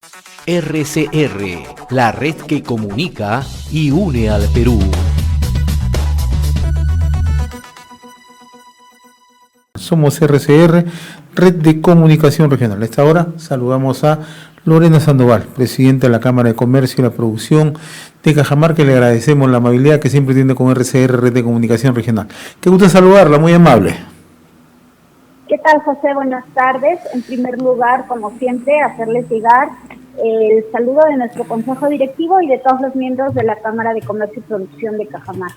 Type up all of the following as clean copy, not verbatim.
RCR, la red que comunica y une al Perú. Somos RCR, Red de Comunicación Regional. A esta hora saludamos a Lorena Sandoval, presidenta de la Cámara de Comercio y la Producción de Cajamarca, que le agradecemos la amabilidad que siempre tiene con RCR, Red de Comunicación Regional. Qué gusto saludarla, muy amable. ¿Qué tal, José? Buenas tardes. En primer lugar, como siempre, hacerles llegar el saludo de nuestro Consejo Directivo y de todos los miembros de la Cámara de Comercio y Producción de Cajamarca.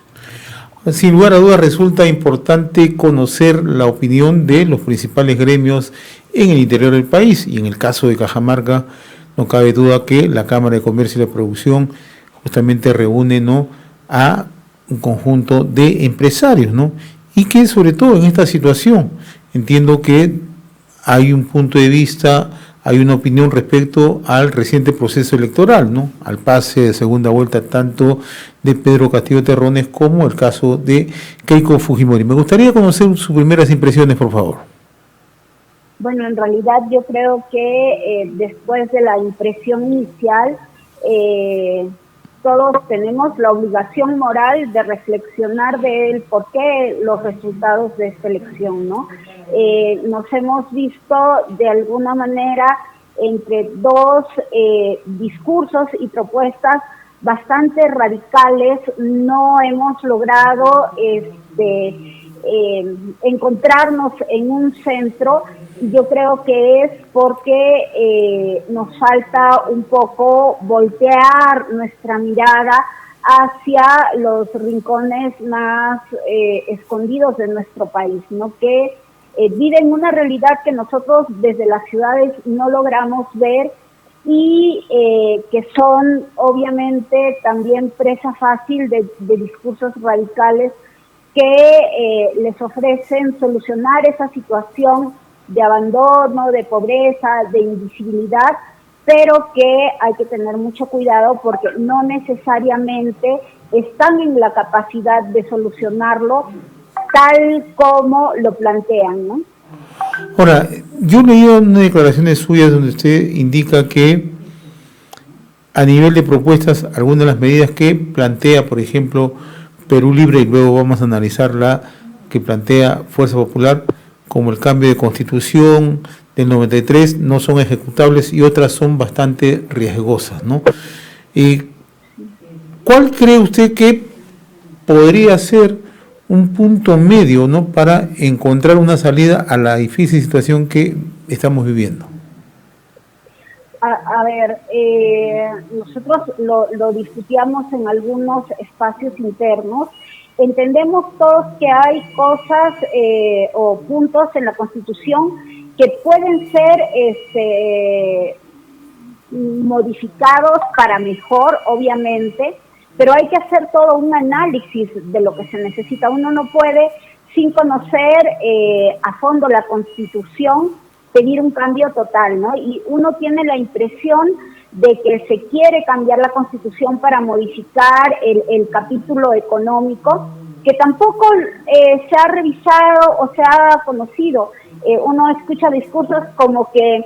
Sin lugar a dudas, resulta importante conocer la opinión de los principales gremios en el interior del país, y en el caso de Cajamarca no cabe duda que la Cámara de Comercio y la Producción justamente reúne, ¿no?, a un conjunto de empresarios, ¿no?, y que sobre todo en esta situación entiendo que hay un punto de vista, hay una opinión respecto al reciente proceso electoral, ¿no?, al pase de segunda vuelta tanto de Pedro Castillo Terrones como el caso de Keiko Fujimori. Me gustaría conocer sus primeras impresiones, por favor. Bueno, en realidad yo creo que después de la impresión inicial, todos tenemos la obligación moral de reflexionar del por qué los resultados de esta elección, ¿no? Nos hemos visto de alguna manera entre dos discursos y propuestas bastante radicales. No hemos logrado encontrarnos en un centro. Yo creo que es porque nos falta un poco voltear nuestra mirada hacia los rincones más escondidos de nuestro país, ¿no?, que viven una realidad que nosotros desde las ciudades no logramos ver y que son obviamente también presa fácil de discursos radicales que les ofrecen solucionar esa situación de abandono, de pobreza, de invisibilidad, pero que hay que tener mucho cuidado porque no necesariamente están en la capacidad de solucionarlo tal como lo plantean, ¿no? Ahora, yo leí unas declaraciones suyas donde usted indica que a nivel de propuestas, algunas de las medidas que plantea, por ejemplo, Perú Libre, y luego vamos a analizar la que plantea Fuerza Popular, como el cambio de constitución del 93, no son ejecutables y otras son bastante riesgosas, ¿no? ¿Cuál cree usted que podría ser un punto medio, ¿no?, para encontrar una salida a la difícil situación que estamos viviendo? A ver, nosotros lo discutíamos en algunos espacios internos. Entendemos todos que hay cosas o puntos en la Constitución que pueden ser modificados para mejor, obviamente, pero hay que hacer todo un análisis de lo que se necesita. Uno no puede, sin conocer a fondo la Constitución, pedir un cambio total, ¿no? Y uno tiene la impresión de que se quiere cambiar la Constitución para modificar el capítulo económico, que tampoco se ha revisado o se ha conocido. Uno escucha discursos como que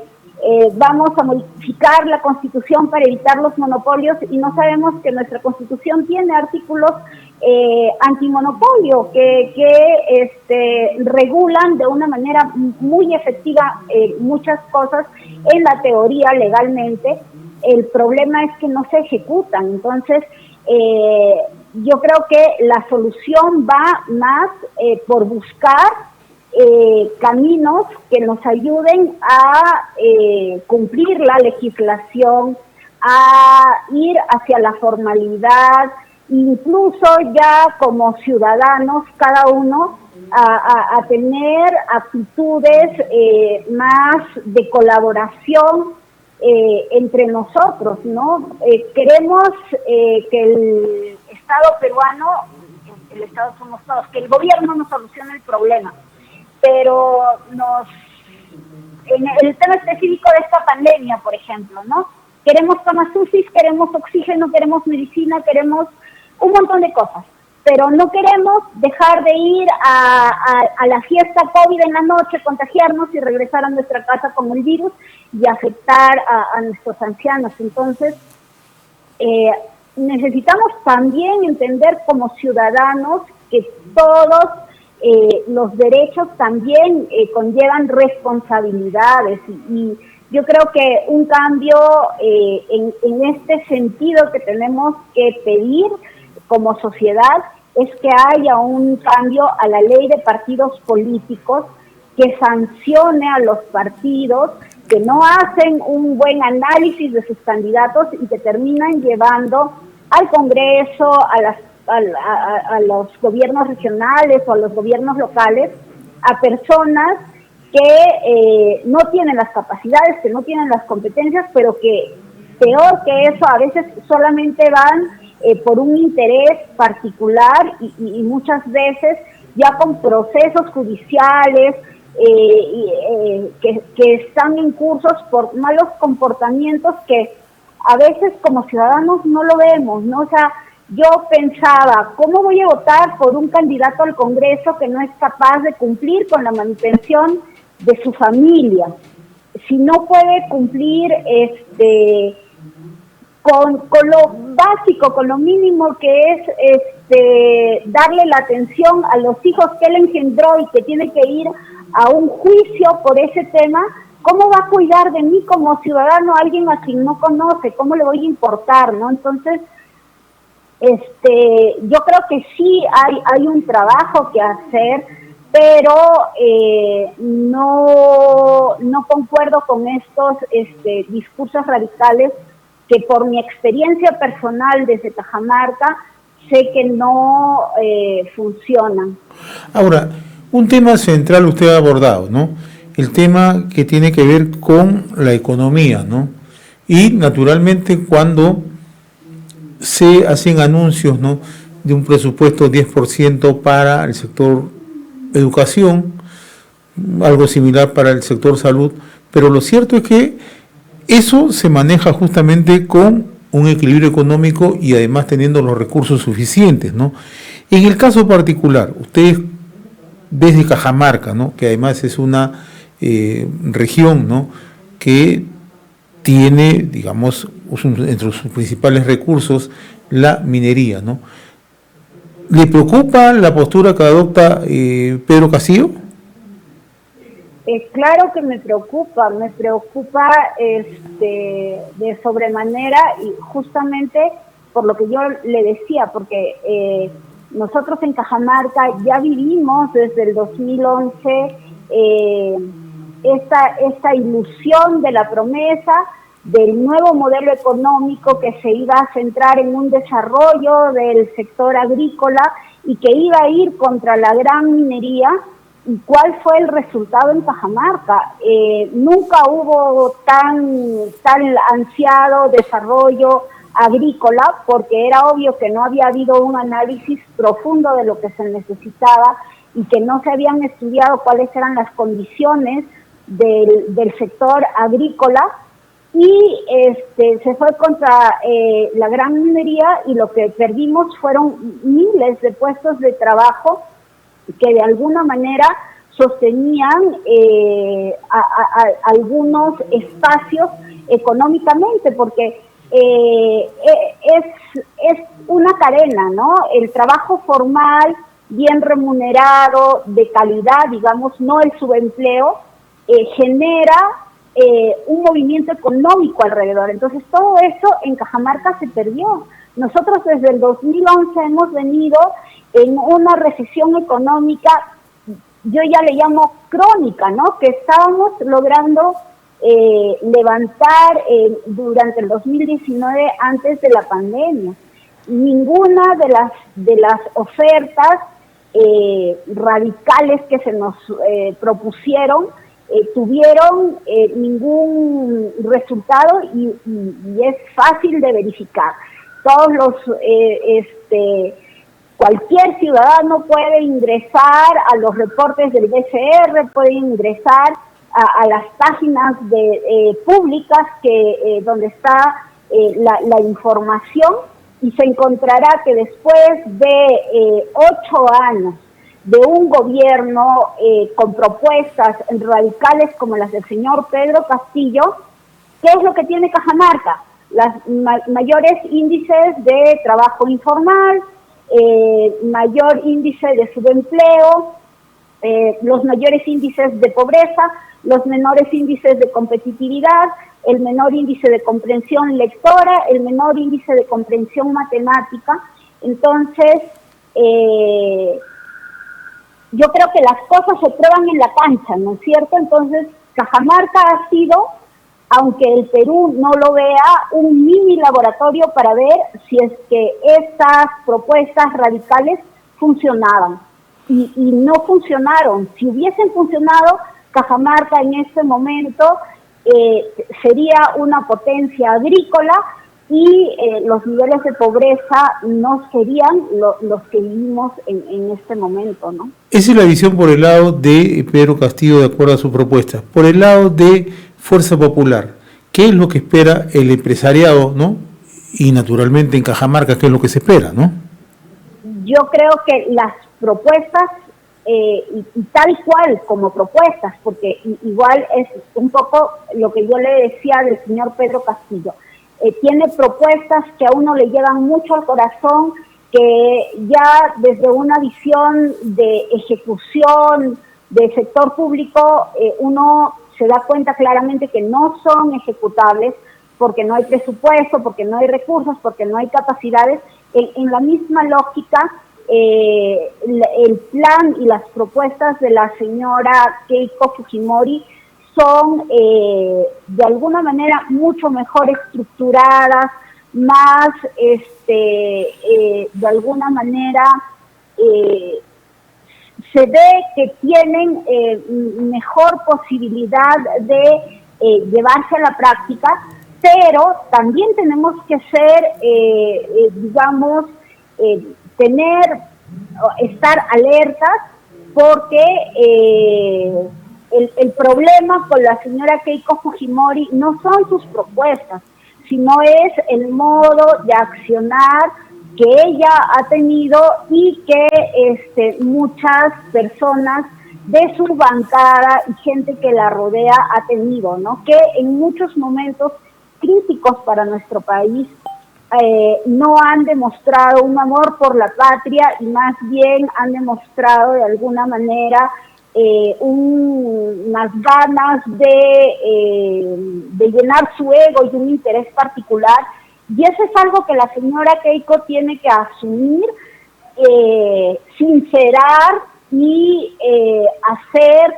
vamos a modificar la Constitución para evitar los monopolios y no sabemos que nuestra Constitución tiene artículos antimonopolio que regulan de una manera muy efectiva muchas cosas en la teoría legalmente. El problema es que no se ejecutan. Entonces, yo creo que la solución va más por buscar caminos que nos ayuden a cumplir la legislación, a ir hacia la formalidad, incluso ya como ciudadanos, cada uno a tener actitudes más de colaboración entre nosotros, ¿no? Queremos que el Estado peruano, el Estado somos todos, que el gobierno nos solucione el problema, pero en el tema específico de esta pandemia, por ejemplo, ¿no? Queremos camas UCI, queremos oxígeno, queremos medicina, queremos un montón de cosas, pero no queremos dejar de ir a la fiesta COVID en la noche, contagiarnos y regresar a nuestra casa con el virus y afectar a nuestros ancianos. Entonces, necesitamos también entender como ciudadanos que todos los derechos también conllevan responsabilidades y yo creo que un cambio en este sentido que tenemos que pedir como sociedad es que haya un cambio a la ley de partidos políticos que sancione a los partidos que no hacen un buen análisis de sus candidatos y que terminan llevando al Congreso, a los gobiernos regionales o a los gobiernos locales, a personas que no tienen las capacidades, que no tienen las competencias, pero que peor que eso, a veces solamente van por un interés particular y muchas veces ya con procesos judiciales que están en cursos por malos comportamientos que a veces como ciudadanos no lo vemos, ¿no? O sea, yo pensaba, ¿cómo voy a votar por un candidato al Congreso que no es capaz de cumplir con la manutención de su familia? Si no puede cumplir con lo básico, con lo mínimo que es darle la atención a los hijos que él engendró y que tiene que ir a un juicio por ese tema, ¿cómo va a cuidar de mí como ciudadano alguien a quien no conoce? ¿Cómo le voy a importar, no? Entonces, yo creo que sí hay un trabajo que hacer, pero no concuerdo con estos discursos radicales que por mi experiencia personal desde Cajamarca sé que no funcionan. Ahora, un tema central usted ha abordado, ¿no? El tema que tiene que ver con la economía, ¿no? Y naturalmente cuando se hacen anuncios, ¿no?, de un presupuesto 10% para el sector educación, algo similar para el sector salud, pero lo cierto es que eso se maneja justamente con un equilibrio económico y además teniendo los recursos suficientes, ¿no? En el caso particular, ustedes desde Cajamarca, ¿no?, que además es una región, ¿no?, que tiene, digamos, entre sus principales recursos la minería, ¿no? ¿Le preocupa la postura que adopta Pedro Castillo? Claro que me preocupa de sobremanera y justamente por lo que yo le decía, porque nosotros en Cajamarca ya vivimos desde el 2011 esta ilusión de la promesa del nuevo modelo económico que se iba a centrar en un desarrollo del sector agrícola y que iba a ir contra la gran minería. ¿Y cuál fue el resultado en Cajamarca? Nunca hubo tan ansiado desarrollo agrícola porque era obvio que no había habido un análisis profundo de lo que se necesitaba y que no se habían estudiado cuáles eran las condiciones del sector agrícola y se fue contra la gran minería y lo que perdimos fueron miles de puestos de trabajo que de alguna manera sostenían algunos espacios económicamente, porque es una cadena, ¿no? El trabajo formal, bien remunerado, de calidad, digamos, no el subempleo, genera un movimiento económico alrededor. Entonces todo eso en Cajamarca se perdió. Nosotros desde el 2011 hemos venido en una recesión económica, yo ya le llamo crónica, ¿no?, que estábamos logrando levantar durante el 2019 antes de la pandemia. Ninguna de las ofertas radicales que se nos propusieron tuvieron ningún resultado y es fácil de verificar. Todos los cualquier ciudadano puede ingresar a los reportes del BCR, puede ingresar a las páginas públicas donde está la información y se encontrará que después de 8 años de un gobierno con propuestas radicales como las del señor Pedro Castillo, ¿qué es lo que tiene Cajamarca? Las mayores índices de trabajo informal, mayor índice de subempleo, los mayores índices de pobreza, los menores índices de competitividad, el menor índice de comprensión lectora, el menor índice de comprensión matemática. Entonces, yo creo que las cosas se prueban en la cancha, ¿no es cierto? Entonces, Cajamarca ha sido, aunque el Perú no lo vea, un mini laboratorio para ver si es que estas propuestas radicales funcionaban. Y no funcionaron. Si hubiesen funcionado, Cajamarca en este momento sería una potencia agrícola y los niveles de pobreza no serían los que vivimos en este momento, ¿no? Esa es la visión por el lado de Pedro Castillo de acuerdo a su propuesta. Por el lado de Fuerza Popular, ¿qué es lo que espera el empresariado, ¿no? Y naturalmente en Cajamarca, ¿qué es lo que se espera, no? Yo creo que las propuestas, y tal cual como propuestas, porque igual es un poco lo que yo le decía del señor Pedro Castillo, tiene propuestas que a uno le llegan mucho al corazón, que ya desde una visión de ejecución del sector público, uno se da cuenta claramente que no son ejecutables porque no hay presupuesto, porque no hay recursos, porque no hay capacidades. En la misma lógica, el plan y las propuestas de la señora Keiko Fujimori son de alguna manera mucho mejor estructuradas, más de alguna manera se ve que tienen mejor posibilidad de llevarse a la práctica, pero también tenemos que ser, estar alertas, porque el problema con la señora Keiko Fujimori no son sus propuestas, sino es el modo de accionar que ella ha tenido y que muchas personas de su bancada y gente que la rodea ha tenido, ¿no? Que en muchos momentos críticos para nuestro país no han demostrado un amor por la patria y más bien han demostrado de alguna manera unas ganas de llenar su ego y un interés particular, y eso es algo que la señora Keiko tiene que asumir, sincerar y hacer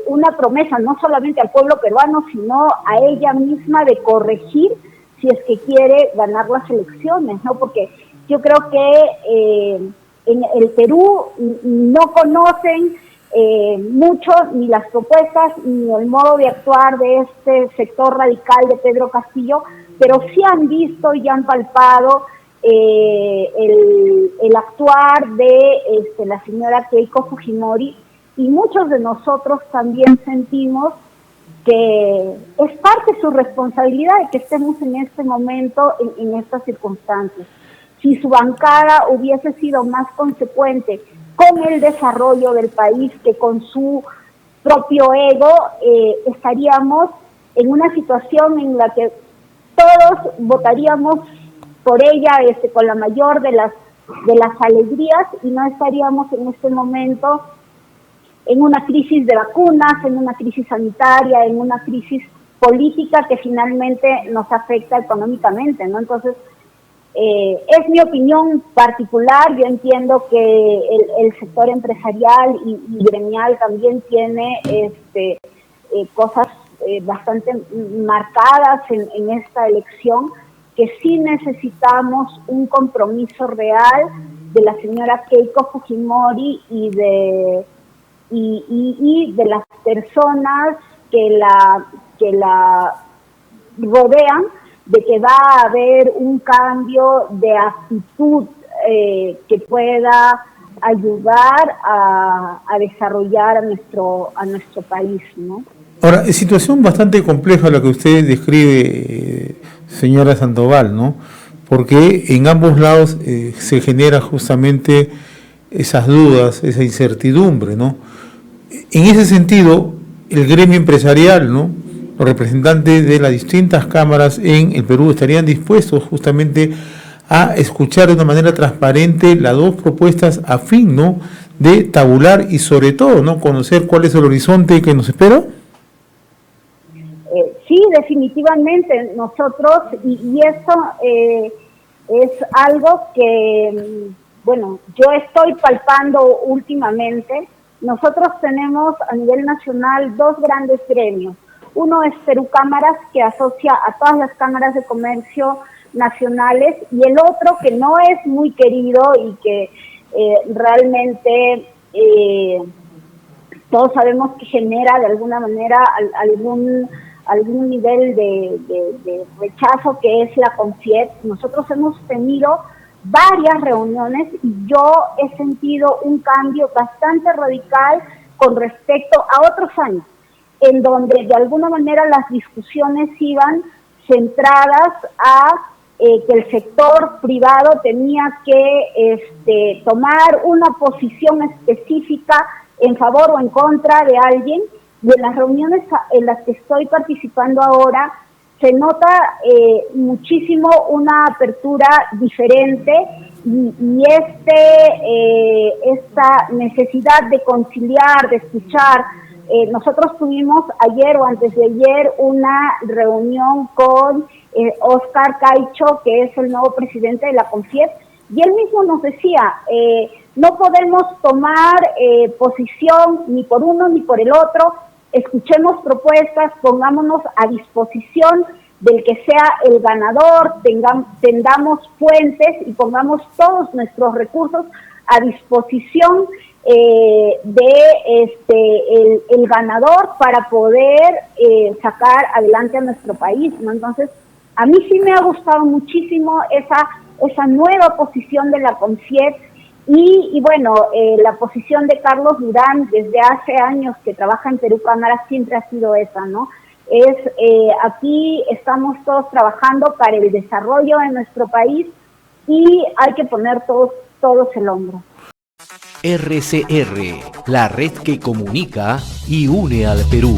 una promesa no solamente al pueblo peruano, sino a ella misma, de corregir si es que quiere ganar las elecciones, ¿no? Porque yo creo que en el Perú no conocen mucho ni las propuestas ni el modo de actuar de este sector radical de Pedro Castillo, pero sí han visto y han palpado el actuar de la señora Keiko Fujimori, y muchos de nosotros también sentimos que es parte de su responsabilidad de que estemos en este momento, en estas circunstancias. Si su bancada hubiese sido más consecuente con el desarrollo del país que con su propio ego, estaríamos en una situación en la que todos votaríamos por ella con la mayor de las alegrías, y no estaríamos en este momento en una crisis de vacunas, en una crisis sanitaria, en una crisis política que finalmente nos afecta económicamente, ¿no? Entonces, es mi opinión particular. Yo entiendo que el sector empresarial y gremial también tiene cosas bastante marcadas en esta elección, que sí necesitamos un compromiso real de la señora Keiko Fujimori y de las personas que la rodean, de que va a haber un cambio de actitud que pueda ayudar a desarrollar a nuestro país, ¿no? Ahora, es situación bastante compleja la que usted describe, señora Sandoval, ¿no? porque en ambos lados se genera justamente esas dudas, esa incertidumbre, ¿no? En ese sentido, el gremio empresarial, ¿no?, los representantes de las distintas cámaras en el Perú estarían dispuestos justamente a escuchar de una manera transparente las dos propuestas a fin, ¿no?, de tabular y sobre todo, ¿no?, conocer cuál es el horizonte que nos espera. Sí, definitivamente nosotros, y eso es algo que, bueno, yo estoy palpando últimamente. Nosotros tenemos a nivel nacional dos grandes gremios. Uno es Perú Cámaras, que asocia a todas las cámaras de comercio nacionales, y el otro que no es muy querido y que realmente todos sabemos que genera de alguna manera algún nivel de rechazo, que es la CONFIEP. Nosotros hemos tenido varias reuniones y yo he sentido un cambio bastante radical con respecto a otros años, en donde de alguna manera las discusiones iban centradas a que el sector privado tenía que tomar una posición específica en favor o en contra de alguien, y en las reuniones en las que estoy participando ahora se nota muchísimo una apertura diferente, y esta necesidad de conciliar, de escuchar. Nosotros tuvimos ayer o antes de ayer una reunión con Oscar Caicho, que es el nuevo presidente de la CONFIEP, y él mismo nos decía, no podemos tomar posición ni por uno ni por el otro. Escuchemos propuestas, pongámonos a disposición del que sea el ganador, tendamos puentes y pongamos todos nuestros recursos a disposición de el ganador para poder sacar adelante a nuestro país, ¿no? Entonces, a mí sí me ha gustado muchísimo esa nueva posición de la CONFIEP. Y bueno, la posición de Carlos Durán desde hace años que trabaja en Perú Cámara siempre ha sido esa, ¿no? Aquí estamos todos trabajando para el desarrollo de nuestro país y hay que poner todos el hombro. RCR, la red que comunica y une al Perú.